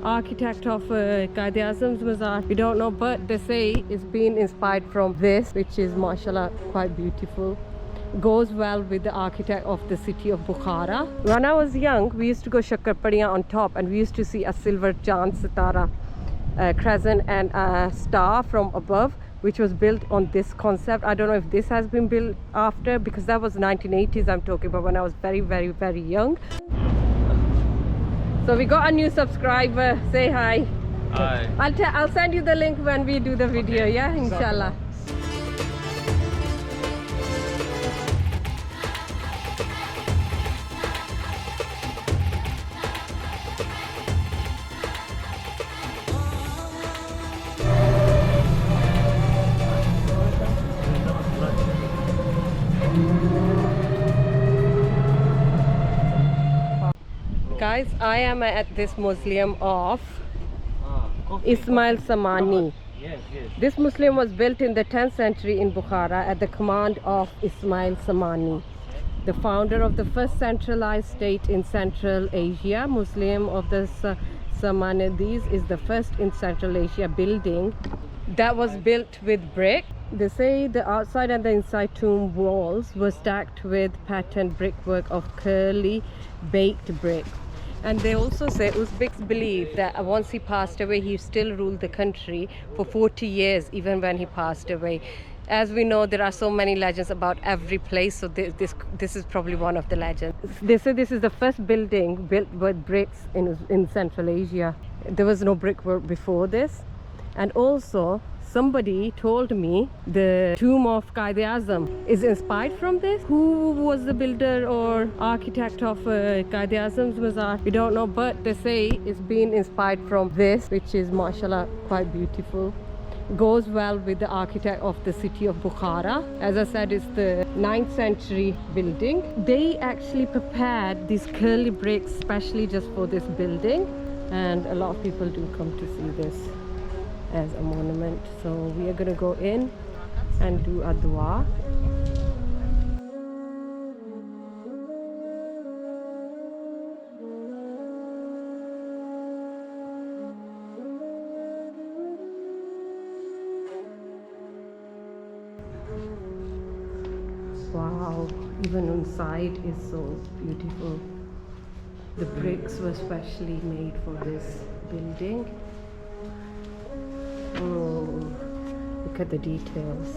architect of Quaid Mazar. We don't know, but they say it's been inspired from this, which is mashallah quite beautiful. Goes well with the architect of the city of Bukhara. When I was young, we used to go Shakarpadiya on top, and we used to see a silver chand sitara, crescent and a star from above, which was built on this concept. I don't know if this has been built after, because that was 1980s I'm talking about, when I was very young. So we got a new subscriber. Say hi. Hi. I'll send you the link when we do the video. Okay. Yeah, inshallah. Guys, I am at this mausoleum of Ismail Somani. Yes. This mausoleum was built in the 10th century in Bukhara at the command of Ismail Somani, the founder of the first centralized state in Central Asia. Mausoleum of the Samarkand is the first in Central Asia building that was built with brick. They say the outside and the inside tomb walls were stacked with patterned brickwork of curly baked brick. And they also say Uzbeks believe that once he passed away, he still ruled the country for 40 years, even when he passed away. As we know, there are so many legends about every place, so this is probably one of the legends. They say this is the first building built with bricks in Central Asia. There was no brickwork before this. And also, somebody told me the tomb of Quaid is inspired from this. Who was the builder or architect of Quaid Mazar? We don't know, but they say it's been inspired from this, which is mashallah quite beautiful. Goes well with the architect of the city of Bukhara. As I said, it's the 9th century building. They actually prepared these curly bricks especially just for this building, and a lot of people do come to see this as a monument. So we are going to go in and do a dua. Wow, even inside is so beautiful. The bricks were specially made for this building. Oh, look at the details.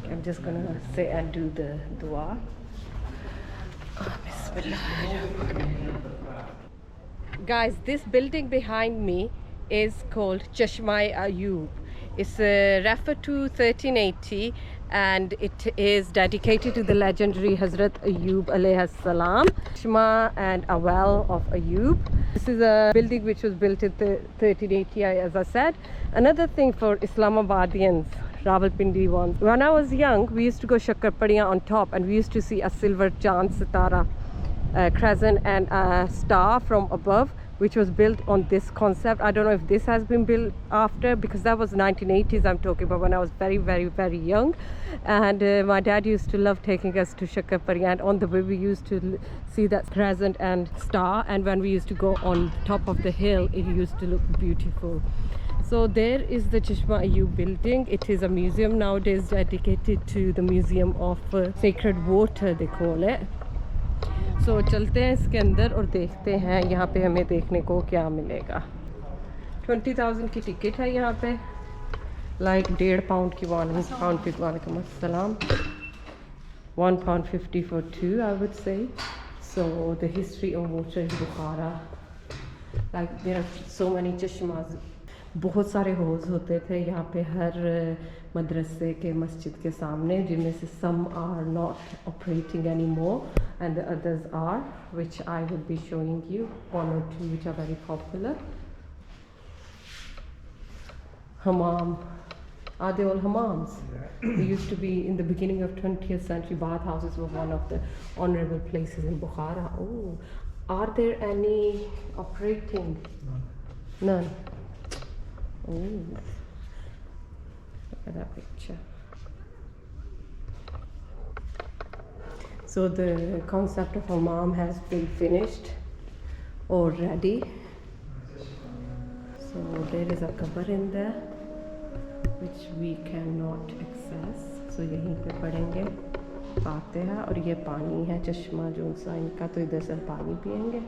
I'm just gonna say and do the dua. Guys, this building behind me is called Chashma Ayub. It's referred to 1380, and it is dedicated to the legendary Hazrat Ayub alayhi salam. Chashma and a well of Ayub. This is a building which was built in 1380, as I said. Another thing for Islamabadians, Rawalpindi ones. When I was young, we used to go Shakarpadiya on top, and we used to see a silver chand sitara, crescent and a star from above, which was built on this concept. I don't know if this has been built after, because that was 1980s I'm talking about, when I was very young. And my dad used to love taking us to Shakarpadiya, and on the way we used to see that crescent and star, and when we used to go on top of the hill, it used to look beautiful. So there is the Chashma Ayub building. It is a museum nowadays dedicated to the Museum of Sacred Water, they call it. So चलते हैं इसके अंदर और देखते हैं यहाँ पे हमें देखने को क्या मिलेगा. 20,000 की टिकट है यहाँ पे, like £1.5 की £1 वालेकुम अस्सलाम, £1.50 for two, I would say. So the history of water in Bukhara, like there are so many chashmas. बहुत सारे हौज होते थे यहाँ पे हर मदरसे के मस्जिद के सामने, जिनमें से some are not operating anymore, and the others are, which I will be showing you, one or two which are very popular. Hammam. Are they all hammams? Yeah. They used to be in the beginning of 20th century. Bath houses were one of the honorable places in Bukhara. Oh, are there any operating? None. Oh, look at that picture. So the concept of hammam has been finished already. So there is a cover in there which we cannot access. So यहीं पे पढ़ेंगे फातिहा और ये पानी है चश्मा जो सा इनका, तो इधर से पानी पिएंगे.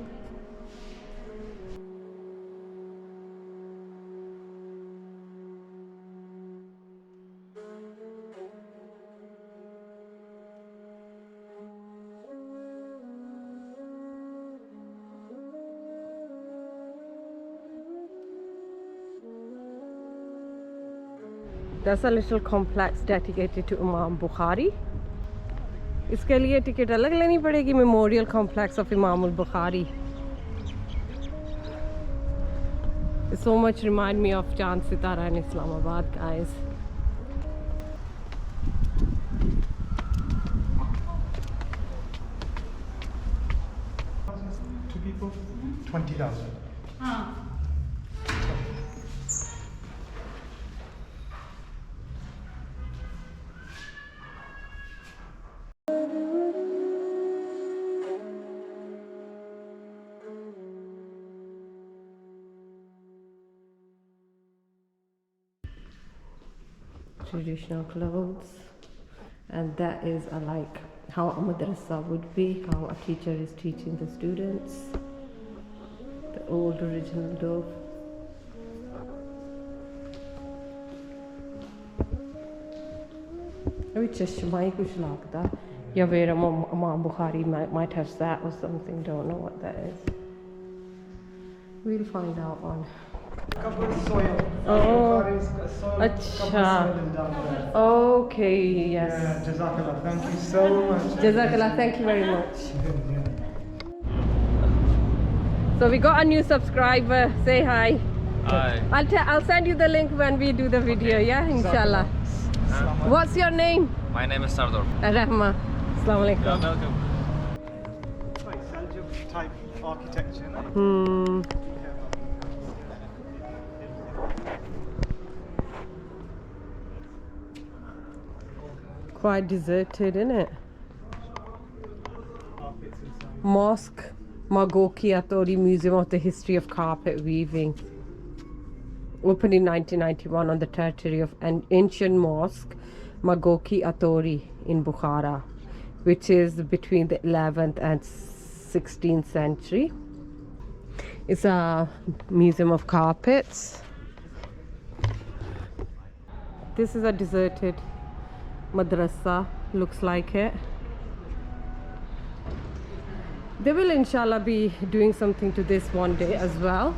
That's a little complex dedicated to Imam Bukhari. इसके लिए टिकट अलग लेनी पड़ेगी. Memorial Complex of Imam al-Bukhari. It so much remind me of Chand Sitara in Islamabad, guys. Two people, 20,000. Traditional clothes, and that is like how a madrasa would be, how a teacher is teaching the students. The old original dove. Maybe Chashma kuch lagda, ya where Imam Bukhari might have sat or something. Don't know what that is. We'll find out on. Covered soil. Oh, Acha. Okay, yes. Yeah, Jazakallah. Thank you so much. Jazakallah, thank you very much. So we got a new subscriber. Say hi. Hi. I'll send you the link when we do the video. Yeah, inshallah. What's your name? My name is Sardar. Rahma. Assalamu alaikum. You're welcome. It's like Seljuk type architecture, no? Quite deserted, isn't it? Mosque, Moagori Attoro Museum of the History of Carpet Weaving. Opened in 1991 on the territory of an ancient mosque, Moagori Attoro in Bukhara, which is between the 11th and 16th century. It's a museum of carpets. This is a deserted madrasa, looks like it. They will inshallah be doing something to this one day as well.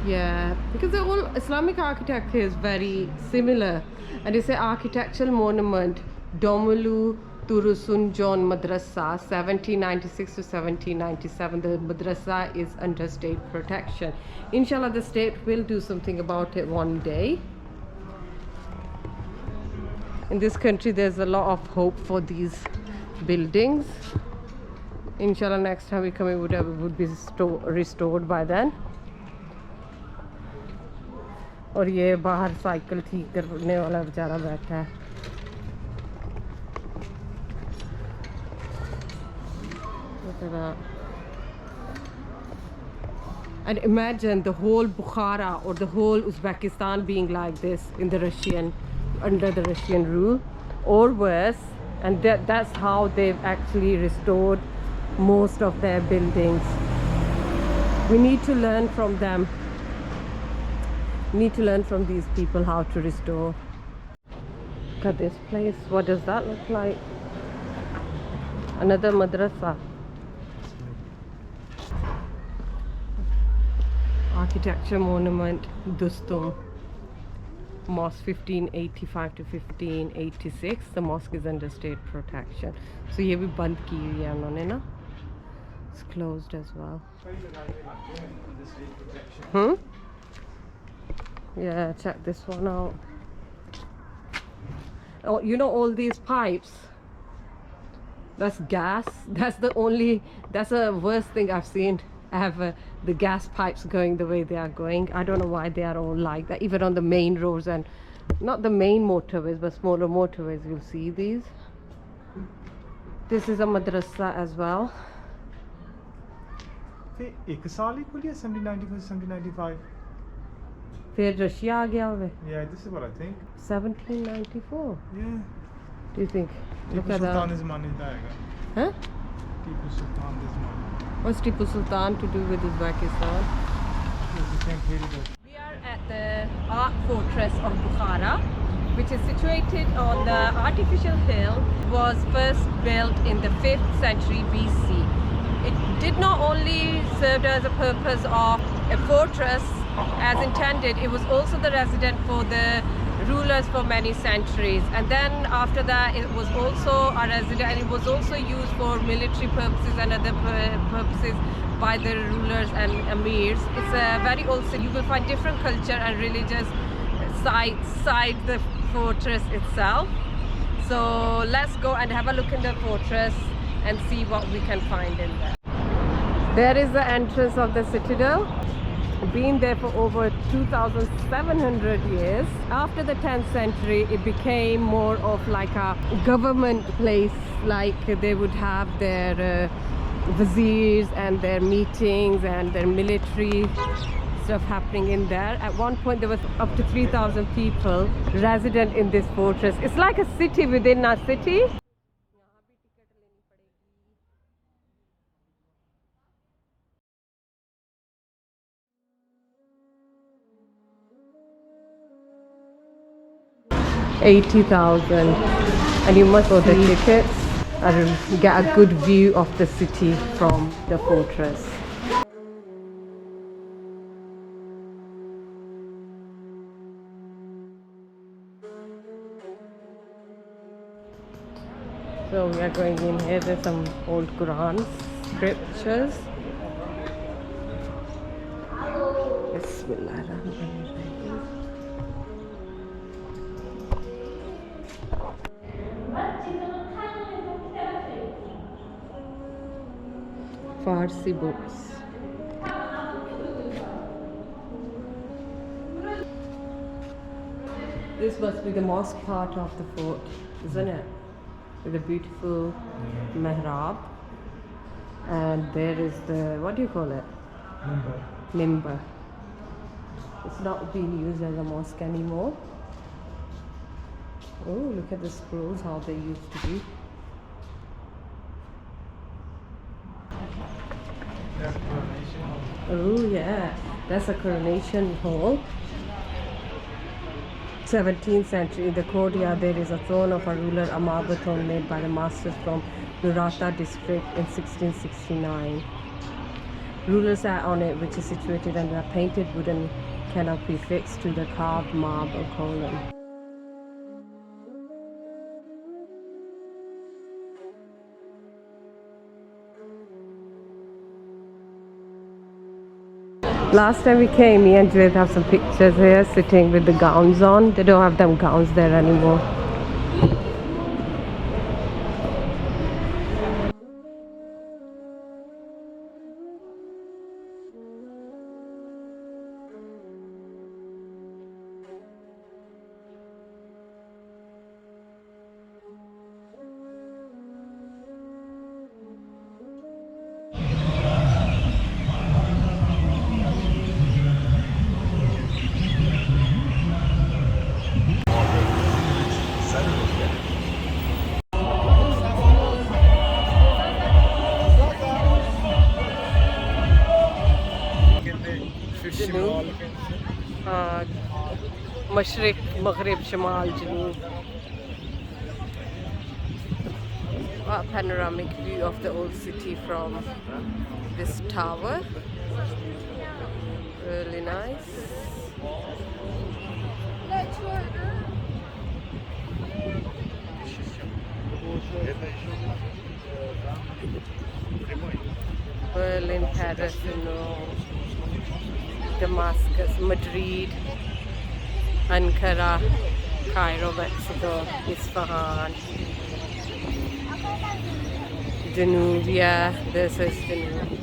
Yeah, because the whole Islamic architecture is very similar, and it's an architectural monument, Domullo Tursunjon Madrasa, 1796 to 1797. The madrasa is under state protection. Inshallah, the state will do something about it one day. In this country, there's a lot of hope for these buildings. Inshallah, next time we come, it would be restored by then. और ये बाहर cycle ठीक करने वाला बेचारा बैठा है. Look at that. And imagine the whole Bukhara or the whole Uzbekistan being like this in the under the Russian rule, or worse. And that's how they've actually restored most of their buildings. We need to learn from them. We need to learn from these people how to restore. Look at this place. What does that look like? Another madrasa. Architecture monument, Dostum. mosque 1585 to 1586. The mosque is under state protection. So ये भी बंद की हुई है उन्होंने ना. It's closed as well. Yeah, check this one out. Oh, you know all these pipes? That's gas. That's the worst thing I've seen ever. The gas pipes going the way they are going. I don't know why they are all like that. Even on the main roads, and not the main motorways, but smaller motorways, you'll see these. This is a madrasa as well. फिर एक साल ही खुली है 1794 1795. फिर Russia आ गया होगा. Yeah, this is what I think. 1794. Yeah. Do you think? Look Tipu at that. Sultan is money जाएगा. Huh? Tipu Sultan is money. What's Tipu Sultan to do with Uzbekistan? We are at the Ark Fortress of Bukhara, which is situated on the artificial hill. It was first built in the 5th century BC. It did not only serve as a purpose of a fortress as intended, it was also the residence for the rulers for many centuries, and then after that it was also a residence, and it was also used for military purposes and other purposes by the rulers and emirs. It's a very old city. You will find different culture and religious sites inside the fortress itself. So let's go and have a look in the fortress and see what we can find in there. There is the entrance of the citadel. Been there for over 2,700 years. After the 10th century, it became more of like a government place, like they would have their viziers and their meetings and their military stuff happening in there. At one point there was up to 3,000 people resident in this fortress. It's like a city within a city. $80,000, and you must order tickets and get a good view of the city from the fortress. So we are going in here. There's some old Quran scriptures. Bismillahirrahmanirrahim. Farsi books. This must be the mosque part of the fort, isn't it? With a beautiful mihrab. And there is the, what do you call it? Mimbar. It's not being used as a mosque anymore. Oh, look at the scrolls, how they used to be. Oh yeah, that's a coronation hall. 17th century, in the courtyard there is a throne of a ruler, a marble throne made by the masters from Nurata district in 1669. Rulers sat on it, which is situated under a painted wooden canopy fixed to the carved marble column. Last time we came, me and Juliet have some pictures here sitting with the gowns on. They don't have them gowns there anymore. Mashriq, Maghrib, Shamal, Janoob. A panoramic view of the old city from this tower. Really nice. Berlin, Paris, Rome, Damascus, Madrid, Ankara, Cairo, Mexico, Isfahan, Danube, yeah, this is Danube.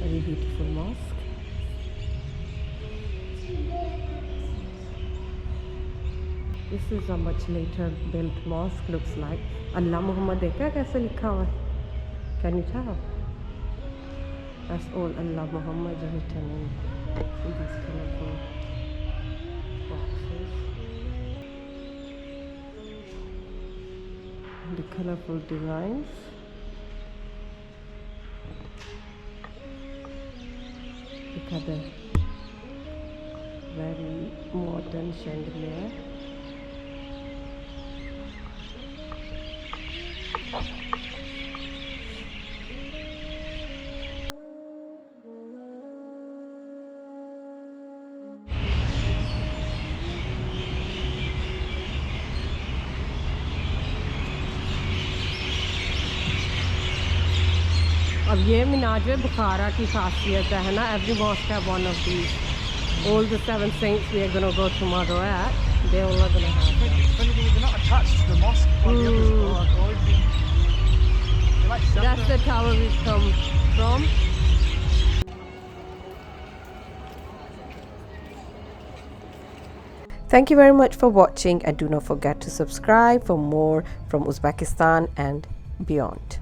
Very beautiful mosque. This is a much later built mosque looks like. Allah Muhammad dekha kaise likha hua hai? Can you tell? That's all Allah Muhammad written in these colorful boxes. And the colorful designs. Look at the very modern chandelier. अब ये मीनार जो है बुखारा की खासियत है ना. Every mosque have one of these. All the 7 saints we are going to go tomorrow at, they all are going to have it. They're not attached to the mosque. Like the others are. They're like separate. That's the tower we've come from. Thank you very much for watching, and do not forget to subscribe for more from Uzbekistan and beyond.